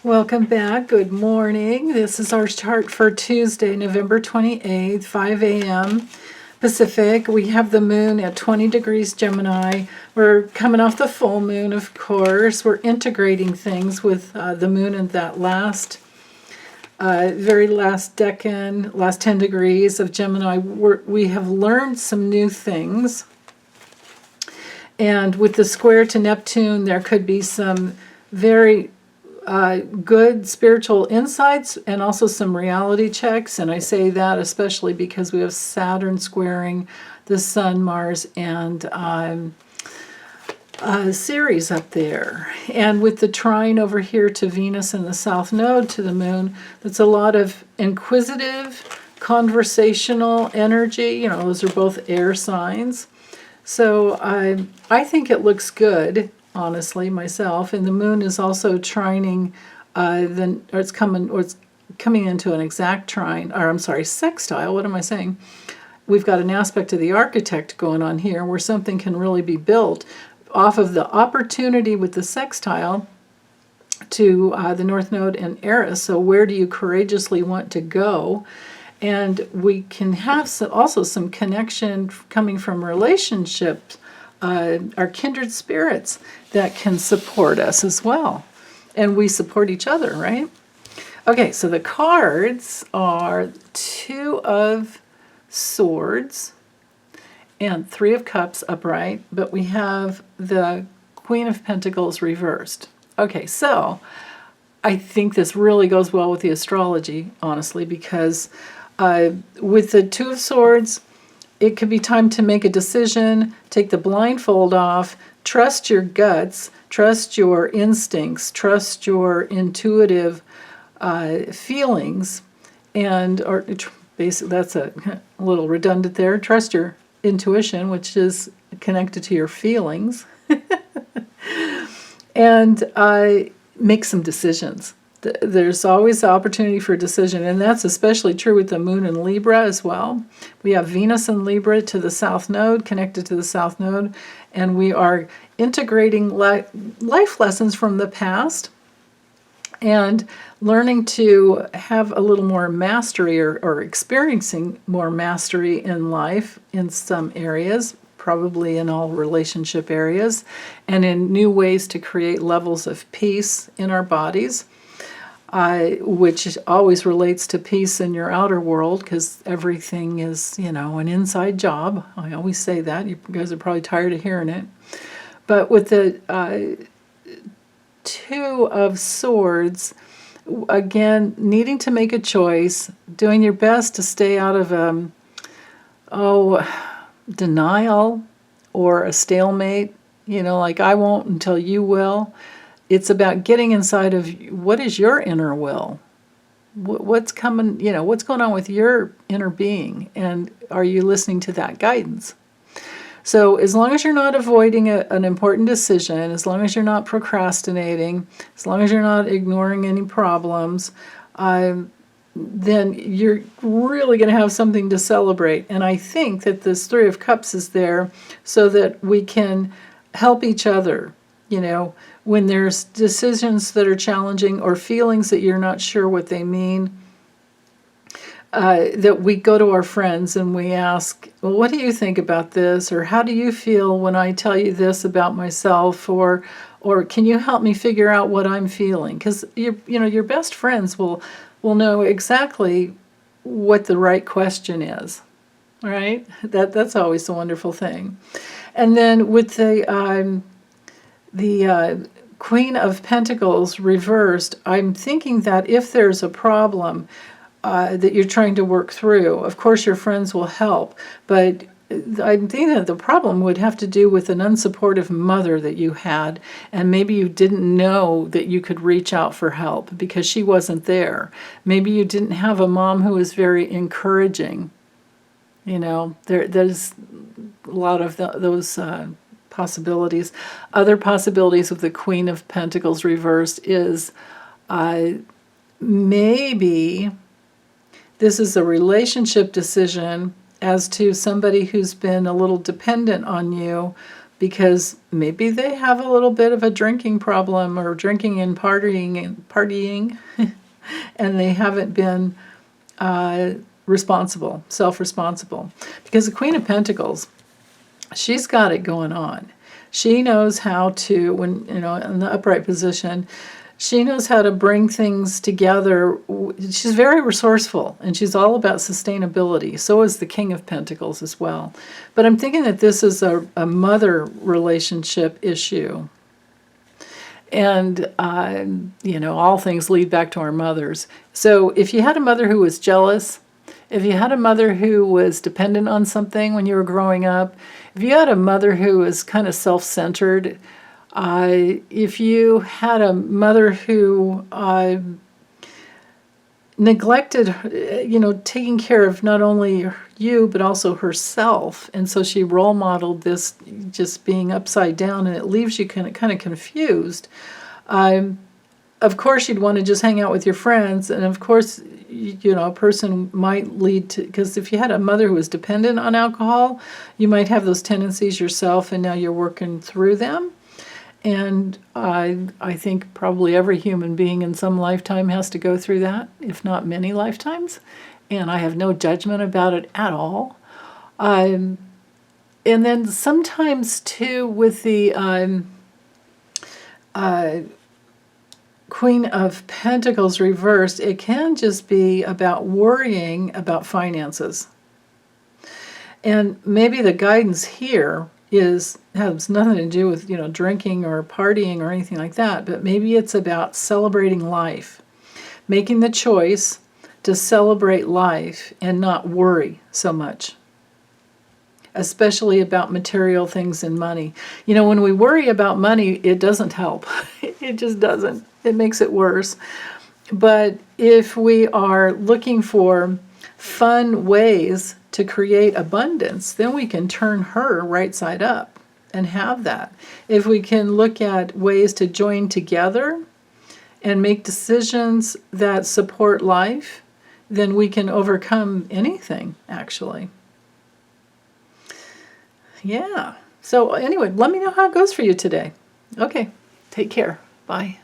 Welcome back. Good morning. This is our chart for Tuesday, November 28th, 5 a.m. Pacific. We have the moon at 20 degrees Gemini. We're coming off the full moon, of course. We're integrating things with the moon in that very last decan, last 10 degrees of Gemini. We have learned some new things. And with the square to Neptune, there could be some very good spiritual insights and also some reality checks. And I say that especially because we have Saturn squaring the Sun, Mars, and Ceres up there. And with the trine over here to Venus and the South Node to the Moon, that's a lot of inquisitive, conversational energy. You know, those are both air signs. So I think it looks good, honestly, myself. And the moon is also trining, it's coming into an exact trine, or I'm sorry, sextile. What am I saying? We've got an aspect of the architect going on here where something can really be built off of the opportunity with the sextile to the North Node and Eris. So where do you courageously want to go? And we can have also some connection coming from relationships, our kindred spirits that can support us as well. And we support each other, right? Okay, so the cards are 2 of Swords and 3 of Cups upright, but we have the Queen of Pentacles reversed. Okay, so I think this really goes well with the astrology, honestly, because with the 2 of Swords, it could be time to make a decision, take the blindfold off, trust your guts, trust your instincts, trust your intuitive feelings, or basically that's a little redundant there. Trust your intuition, which is connected to your feelings, and make some decisions. There's always the opportunity for decision, and that's especially true with the moon in Libra as well. We have Venus in Libra to the South Node, connected to the South Node, and we are integrating life lessons from the past and learning to have a little more mastery or experiencing more mastery in life in some areas, probably in all relationship areas, and in new ways to create levels of peace in our bodies. Which always relates to peace in your outer world, because everything is, an inside job. I always say that. You guys are probably tired of hearing it. But with the 2 of Swords, again, needing to make a choice, doing your best to stay out of denial or a stalemate, like I won't until you will. It's about getting inside of what is your inner will, what's coming, what's going on with your inner being, and are you listening to that guidance? So as long as you're not avoiding an important decision, as long as you're not procrastinating, as long as you're not ignoring any problems, then you're really going to have something to celebrate. And I think that this 3 of Cups is there so that we can help each other, when there's decisions that are challenging or feelings that you're not sure what they mean, that we go to our friends and we ask, well, what do you think about this? Or how do you feel when I tell you this about myself? Or can you help me figure out what I'm feeling? Because your best friends will know exactly what the right question is, right? That's always a wonderful thing. And then with the Queen of Pentacles reversed, I'm thinking that if there's a problem that you're trying to work through, of course your friends will help, but I'm thinking that the problem would have to do with an unsupportive mother that you had, and maybe you didn't know that you could reach out for help because she wasn't there. Maybe you didn't have a mom who was very encouraging. There's a lot of those possibilities. Other possibilities with the Queen of Pentacles reversed is maybe this is a relationship decision as to somebody who's been a little dependent on you, because maybe they have a little bit of a drinking problem, or drinking and partying, and they haven't been responsible, self-responsible. Because the Queen of Pentacles, she's got it going on. She knows how to, when, you know, in the upright position, she knows how to bring things together. She's very resourceful, and she's all about sustainability. So is the King of Pentacles as well. But I'm thinking that this is a mother relationship issue. And, you know, all things lead back to our mothers. So if you had a mother who was jealous, if you had a mother who was dependent on something when you were growing up, if you had a mother who was kind of self-centered, if you had a mother who neglected, you know, taking care of not only you, but also herself, and so she role modeled this just being upside down, and it leaves you kind of confused. Of course, you'd want to just hang out with your friends, and of course, you know, a person might lead to, because if you had a mother who was dependent on alcohol, you might have those tendencies yourself, and now you're working through them. And I think probably every human being in some lifetime has to go through that, if not many lifetimes. And I have no judgment about it at all. And then sometimes, too, with the Queen of Pentacles reversed, it can just be about worrying about finances. And maybe the guidance here has nothing to do with, you know, drinking or partying or anything like that, but maybe it's about celebrating life, making the choice to celebrate life and not worry so much, especially about material things and money. You know, when we worry about money, it doesn't help. It just doesn't. It makes it worse. But if we are looking for fun ways to create abundance, then we can turn her right side up and have that. If we can look at ways to join together and make decisions that support life, then we can overcome anything, actually. Yeah. So anyway, let me know how it goes for you today. Okay. Take care. Bye.